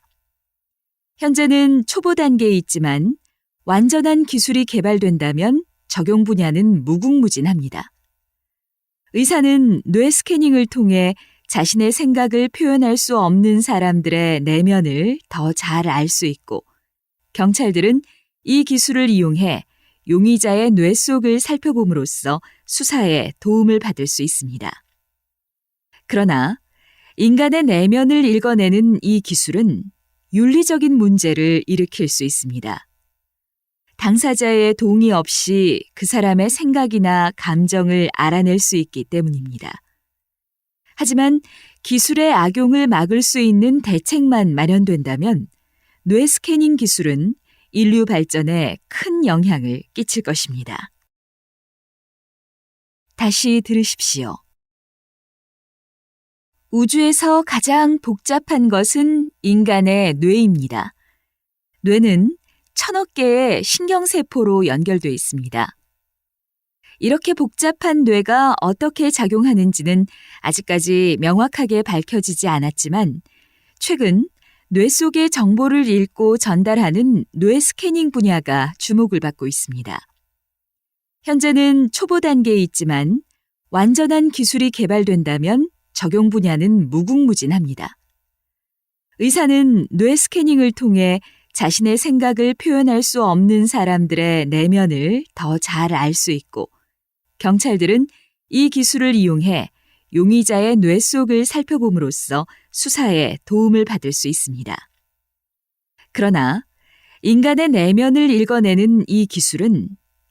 현재는 초보 단계에 있지만 완전한 기술이 개발된다면 적용 분야는 무궁무진합니다. 의사는 뇌 스캐닝을 통해 자신의 생각을 표현할 수 없는 사람들의 내면을 더 잘 알 수 있고, 경찰들은 이 기술을 이용해 용의자의 뇌 속을 살펴봄으로써 수사에 도움을 받을 수 있습니다. 그러나 인간의 내면을 읽어내는 이 기술은 윤리적인 문제를 일으킬 수 있습니다. 당사자의 동의 없이 그 사람의 생각이나 감정을 알아낼 수 있기 때문입니다. 하지만 기술의 악용을 막을 수 있는 대책만 마련된다면 뇌 스캐닝 기술은 인류 발전에 큰 영향을 끼칠 것입니다. 다시 들으십시오. 우주에서 가장 복잡한 것은 인간의 뇌입니다. 뇌는 1000억 개의 신경세포로 연결되어 있습니다. 이렇게 복잡한 뇌가 어떻게 작용하는지는 아직까지 명확하게 밝혀지지 않았지만 최근 뇌 속의 정보를 읽고 전달하는 뇌 스캐닝 분야가 주목을 받고 있습니다. 현재는 초보 단계에 있지만 완전한 기술이 개발된다면 적용 분야는 무궁무진합니다. 의사는 뇌 스캐닝을 통해 자신의 생각을 표현할 수 없는 사람들의 내면을 더 잘 알 수 있고, 경찰들은 이 기술을 이용해 용의자의 뇌 속을 살펴봄으로써 수사에 도움을 받을 수 있습니다. 그러나 인간의 내면을 읽어내는 이 기술은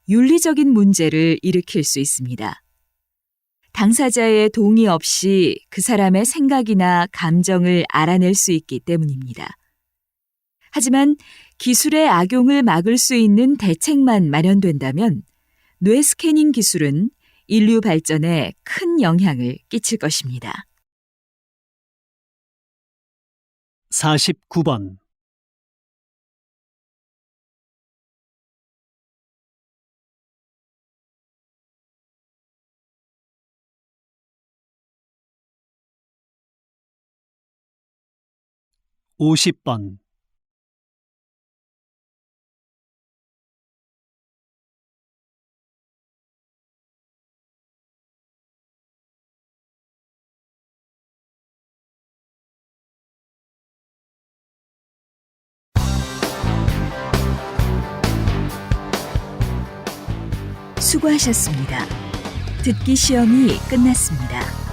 윤리적인 문제를 일으킬 수 있습니다. 당사자의 동의 없이 그 사람의 생각이나 감정을 알아낼 수 있기 때문입니다. 하지만 기술의 악용을 막을 수 있는 대책만 마련된다면 뇌 스캐닝 기술은 인류 발전에 큰 영향을 끼칠 것입니다. 49번. (50번) 수고하셨습니다. 듣기 시험이 끝났습니다.